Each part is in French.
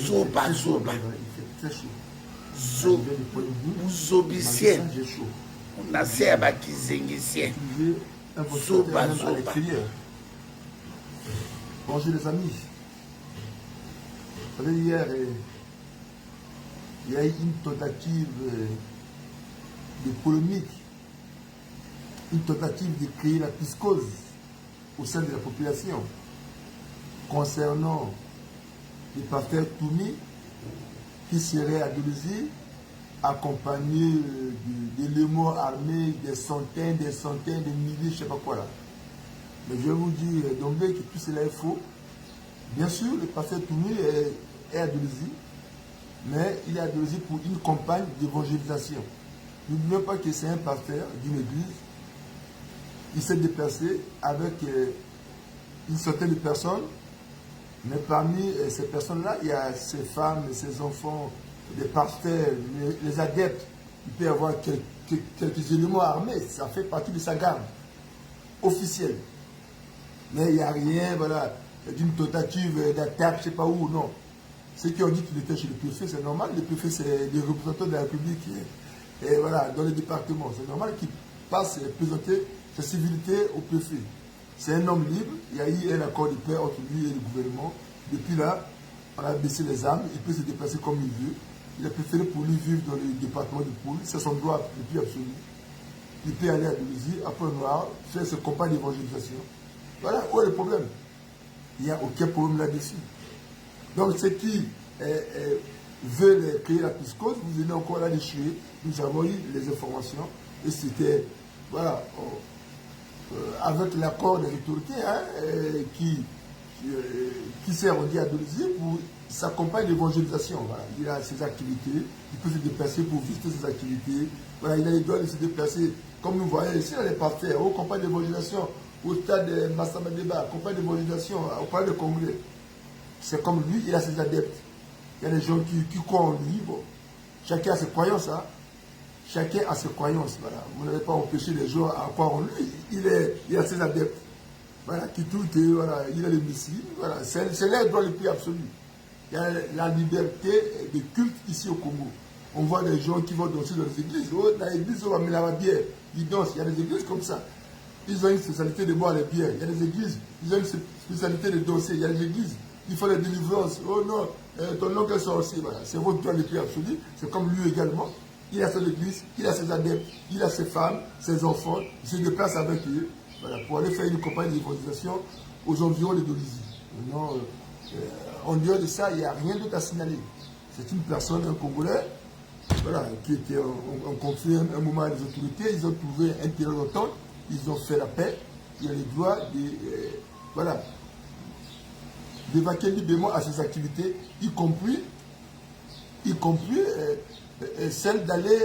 Zoba, zoba. Il fait très chaud. Zobicien. J'ai chaud. On a serba qui zengicien. Utiliser un Zoba, ventilateur même à zoba. l'extérieur. Bonjour les amis. Vous savez, hier, il y a eu une tentative de polémique, une tentative de créer la psychose au sein de la population concernant le pasteur Toumi qui serait à Dolisie accompagné d'éléments armés, des centaines, de milliers, je ne sais pas quoi là. Mais je vais vous dire d'emblée que tout cela est faux. Bien sûr, le pasteur Toumi est à Dolisie, mais il est à Dolisie pour une campagne d'évangélisation. N'oublions pas que c'est un pasteur d'une église. Il s'est déplacé avec une centaine de personnes, mais parmi ces personnes-là, il y a ses femmes, ses enfants, des pasteurs, les adeptes. Il peut y avoir quelques éléments armés, ça fait partie de sa garde officielle. Mais il n'y a rien, voilà, d'une tentative d'attaque, je ne sais pas où, non. Ceux qui ont dit qu'il était chez le préfet, c'est normal. Le préfet, c'est des représentants de la République et voilà, dans les départements. C'est normal qu'il passe présenter sa civilité au préfet. C'est un homme libre. Il y a eu un accord de paix entre lui et le gouvernement. Depuis là, on a baissé les armes. Il peut se déplacer comme il veut. Il a préféré pour lui vivre dans le département de Poule. C'est son droit le plus absolu. Il peut aller à Dolisie, à Pointe-Noire, faire ses campagnes d'évangélisation. Voilà, où est le problème? Il n'y a aucun problème là-dessus. Donc, ceux qui veulent créer la psychose, vous venez encore là d'échouer. Nous avons eu les informations. Et c'était, voilà, avec l'accord des autorités qui s'est rendu à Dolisie pour sa campagne d'évangélisation. Voilà. Il a ses activités, il peut se déplacer pour visiter ses activités. Voilà, il a les droits de se déplacer, comme nous voyons ici, dans les parterres, aux campagnes d'évangélisation, au stade de Massamba Débat, campagne d'évangélisation, au palais de Congrès. C'est comme lui, il a ses adeptes. Il y a des gens qui croient en lui. Bon. Chacun a ses croyances. Hein. Chacun a ses croyances. Voilà. Vous n'avez pas empêché les gens à croire en lui. Il a ses adeptes. Voilà, qui trouvent que voilà, il a le Messie. Voilà. C'est leur droit le plus absolu. Il y a la liberté de culte ici au Congo. On voit des gens qui vont danser dans les églises. Oh, dans l'église, on va mettre la bière. Ils dansent. Il y a des églises comme ça. Ils ont une spécialité de boire les bières. Il y a des églises, ils ont une spécialité de danser. Il y a des églises, il faut les délivrances. Oh non, ton oncle est sorcier. Voilà. C'est votre droit le plus absolu. C'est comme lui également. Il a ses églises, il a ses adeptes, il a ses femmes, ses enfants. Il se déplace avec eux voilà, pour aller faire une campagne d'évangélisation aux environs de Dolisie. Maintenant, en dehors de ça, il n'y a rien d'autre à signaler. C'est une personne, un Congolais, voilà, qui était en conflit un moment avec les autorités. Ils ont trouvé un terrain d'entente. Ils ont fait la paix. Il a le droit voilà, d'évacuer librement à ses activités, y compris celle d'aller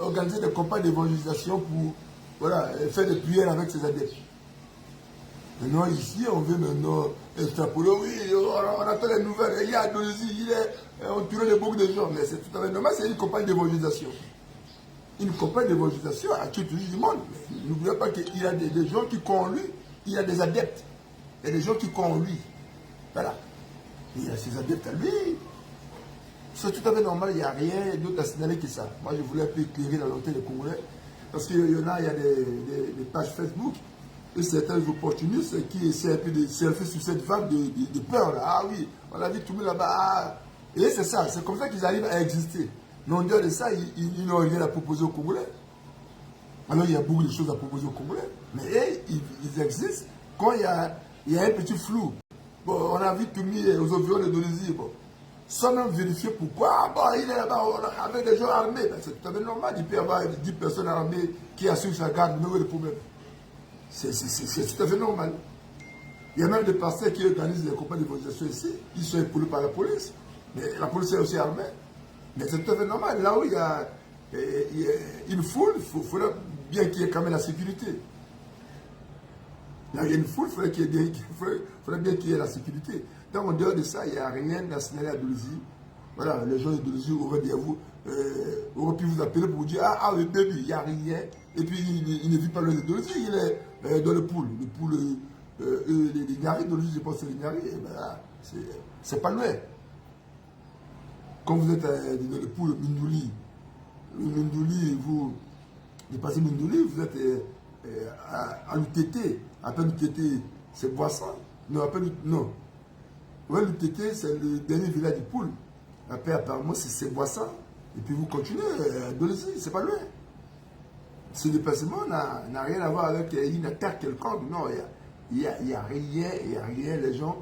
organiser des campagnes d'évangélisation pour voilà, faire des prières avec ses adeptes. Maintenant, ici, on veut maintenant extrapoler. Oui, on attend les nouvelles. Il y a Dolisie, on tue les beaucoup de gens. Mais c'est tout à fait normal, c'est une campagne d'évangélisation. Une campagne d'évangélisation à qui du monde. N'oubliez pas qu'il y a des gens qui croient en lui, il y a des adeptes. Il y a des gens qui croient en lui. Voilà. Il y a ses adeptes à lui. C'est tout à fait normal, il n'y a rien d'autre à signaler que ça. Moi, je voulais un peu éclairer la volonté des Congolais. Parce qu'il y en a, il y a des pages Facebook et certains opportunistes qui essaient un peu de surfer sur cette vague de peur. Là. Ah oui, on a vu tout le monde là-bas. Ah. Et c'est ça, c'est comme ça qu'ils arrivent à exister. Mais en dehors de ça, ils n'ont rien à proposer aux Congolais. Alors il y a beaucoup de choses à proposer aux Congolais. Mais ils existent quand il y a un petit flou. Bon, on a vu tout mis aux environs de Dolisie. Bon. Sans même vérifier pourquoi. Ah bon, il est là-bas avec des gens armés. Ben, c'est tout à fait normal. Il peut y avoir 10 personnes armées qui assurent sa garde. Mais où est le problème? C'est tout à fait normal. Il y a même des pasteurs qui organisent les campagnes d'évangélisation ici. Ils sont épaulés par la police. Mais la police est aussi armée. Mais c'est tout à fait normal. Là où il y a une foule, il faudrait bien qu'il y ait quand même la sécurité. Là où il y a une foule, il faudrait bien qu'il y ait la sécurité. Donc, en dehors de ça, il n'y a rien à signaler à Dolisie. Voilà, les gens de Dolisie auraient pu vous appeler pour vous dire ah le bébé, il n'y a rien. Et puis, il ne vit pas loin de Dolisie, il est dans le pool. Le pool, les Niari, Dolisie, je pense que c'est les Niari. Ben, c'est pas loin. quand vous êtes pour le Mindouli, vous dépassez Mindouli, vous êtes à l'UTT. Après l'UTT, c'est Boisson. Non, après non. Ouais, l'UTT, c'est le dernier village du Poule. Après, apparemment, c'est Boisson. Et puis vous continuez à Dolzy, c'est pas loin. Ce déplacement n'a rien à voir avec une attaque quelconque. Non, il n'y a rien. Les gens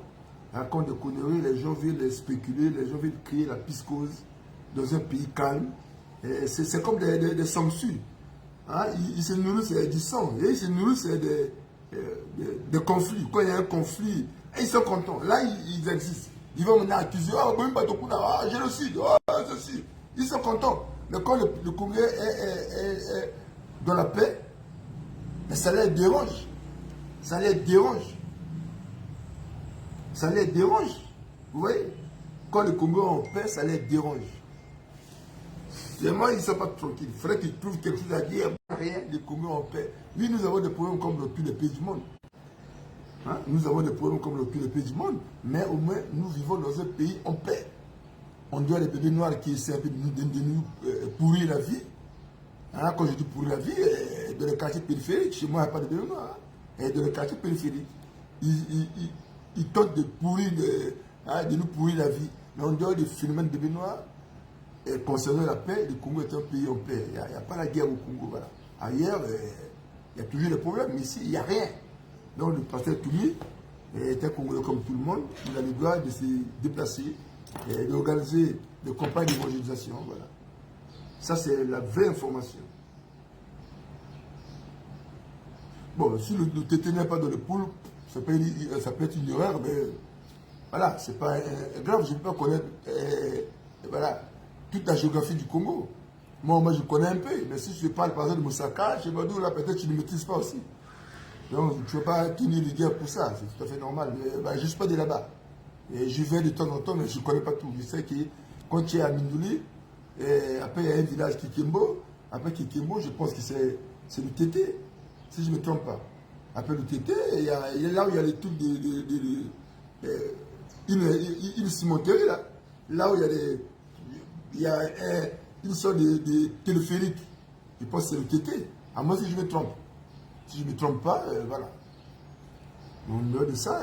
racontent des conneries, les gens veulent spéculer, les gens veulent créer la piscose dans un pays calme. C'est comme des sangsues. Hein? Ils se nourrissent du sang. Et ils se nourrissent des conflits. Quand il y a un conflit, ils sont contents. Là, ils existent. Ils vont maintenant accuser, génocide, ceci. Ils sont contents. Mais quand le Congrès est dans la paix, mais ça les dérange. Ça les dérange. Ça les dérange. Vous voyez? Quand le Congo est en paix, ça les dérange. Vraiment, ils ne sont pas tranquilles. Il faudrait qu'ils trouvent quelque chose à dire. Rien, le Congo est en paix. Oui, nous avons des problèmes comme dans tous les pays du monde. Hein? Nous avons des problèmes comme dans tous les pays du monde. Mais au moins, nous vivons dans un pays en paix. On doit les bébés noirs qui essaient de nous pourrir la vie. Hein? Quand je dis pourrir la vie, dans les quartiers périphériques, chez moi, il n'y a pas de bébés noirs. Hein? Dans les quartiers périphériques, ils tentent de pourrir, de nous pourrir la vie. Mais on doit des phénomènes de bébés noirs. Et concernant la paix, le Congo est un pays en paix. Il n'y a pas la guerre au Congo. Voilà. Ailleurs, il y a toujours des problèmes, mais ici, il n'y a rien. Donc le pasteur Toumi est un Congolais comme tout le monde. Il a le droit de se déplacer et d'organiser des campagnes d'évangélisation. Voilà. Ça, c'est la vraie information. Bon, si le TT n'est pas dans le pool, ça peut être une erreur, mais voilà, c'est pas grave. Je ne peux pas connaître voilà, toute la géographie du Congo. Moi, je connais un peu, mais si je parle par exemple de Moussaka, je sais pas d'où, là, peut-être tu ne maîtrises pas aussi. Donc, tu ne peux pas tenir les guerres pour ça, c'est tout à fait normal. Mais, bah, je ne suis pas de là-bas. Et je vais de temps en temps, mais je ne connais pas tout. Je sais que quand tu es à Mindouli, après il y a un village Kikembo. Après Kikembo, je pense que c'est le Tété, si je ne me trompe pas. Après le Tété, il y a là où il y a les trucs une cimenterie là. Là où il y a une sorte de téléphérique. Je pense que c'est le Tété. À moi si je me trompe. Si je ne me trompe pas, voilà. Au niveau de ça,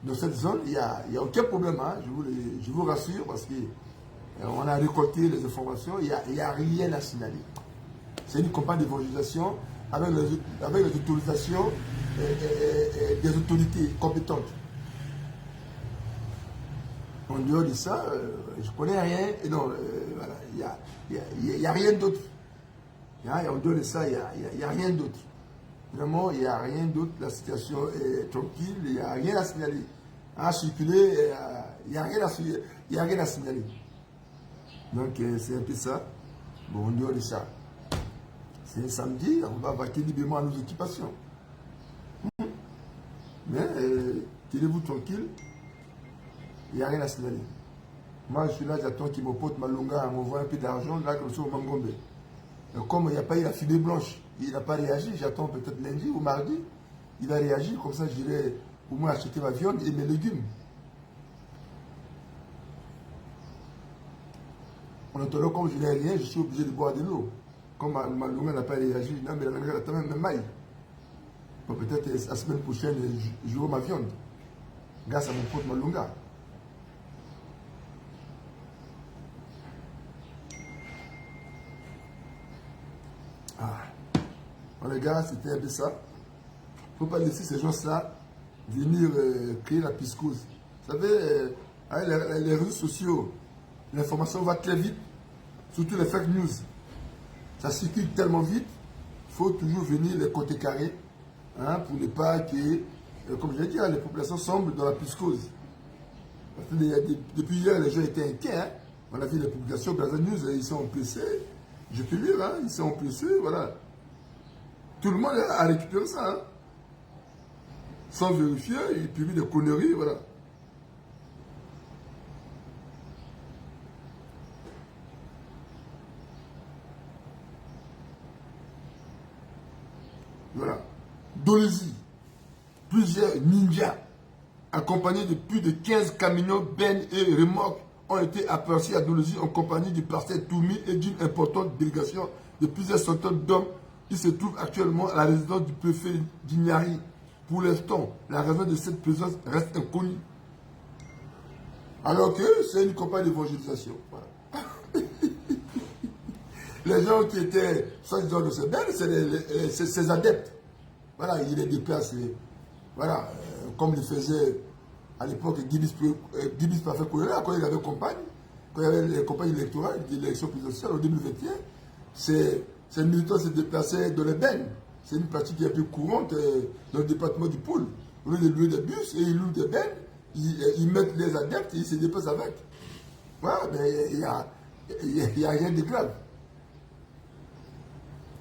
dans cette zone, il n'y a aucun problème. Hein, je vous rassure parce qu'on a récolté les informations. Il n'y a rien à signaler. C'est une campagne d'évangélisation avec les autorisations des autorités compétentes. En dehors de ça, je ne connais rien. Et non, voilà, il n'y a rien d'autre. En dehors de ça, il n'y a rien d'autre. Vraiment, il n'y a rien d'autre. La situation est tranquille. Il n'y a rien à signaler. À circuler, il n'y a rien à signaler. Donc, c'est un peu ça. Bon, en dehors de ça, c'est un samedi. On va vaquer librement à nos occupations. Mais, tenez-vous tranquille. Il n'y a rien à signaler. Moi, je suis là, j'attends qu'il me porte Malunga, m'envoie un peu d'argent, là, comme ça, au Mangombe. Et comme il n'y a pas eu la fumée blanche, il n'a pas réagi, j'attends peut-être lundi ou mardi, il va réagir, comme ça, j'irai au moins acheter ma viande et mes légumes. En attendant, comme je n'ai rien, je suis obligé de boire de l'eau. Comme Malunga n'a pas réagi, non, mais la Malunga a quand même un mail. Bon, peut-être la semaine prochaine, j'aurai ma viande, grâce à mon pote Malunga. Bon, les gars, c'était un peu ça. Il ne faut pas laisser ces gens-là venir créer la piscose. Vous savez, avec les réseaux sociaux, l'information va très vite, surtout les fake news. Ça circule tellement vite, il faut toujours venir les côtés carrés, hein, pour ne pas que, comme je l'ai dit, les populations sombrent dans la piscose. Parce que depuis hier, les gens étaient inquiets. Hein. On a vu les publications, Brazil News, ils sont empressés. Je peux lire, hein, ils sont empressés, voilà. Tout le monde a récupéré ça. Hein. Sans vérifier, ils publient des conneries, voilà. Voilà. Dolzy, plusieurs ninjas, accompagnés de plus de 15 camions, bennes et remorques, ont été aperçus à Dolosie en compagnie du pasteur Toumi et d'une importante délégation de plusieurs centaines d'hommes qui se trouvent actuellement à la résidence du préfet d'Ignari. Pour l'instant, la raison de cette présence reste inconnue. Alors que c'est une campagne d'évangélisation. Voilà. Les gens qui étaient soi-disant de ce bel, c'est ses adeptes. Voilà, il les déplace. Voilà, comme le faisait à l'époque Gibis Parfait Kolela, quand il avait campagne, quand il y avait les campagnes électorales, l'élection présidentielle en 2021, ces militants se déplaçaient dans les bennes. C'est une pratique qui est plus courante dans le département du Poul. Au lieu de louer des bus, et ils louent des bennes, ils mettent les adeptes et ils se déplacent avec. Voilà, mais il n'y a rien de grave.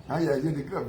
Il n'y a rien de grave.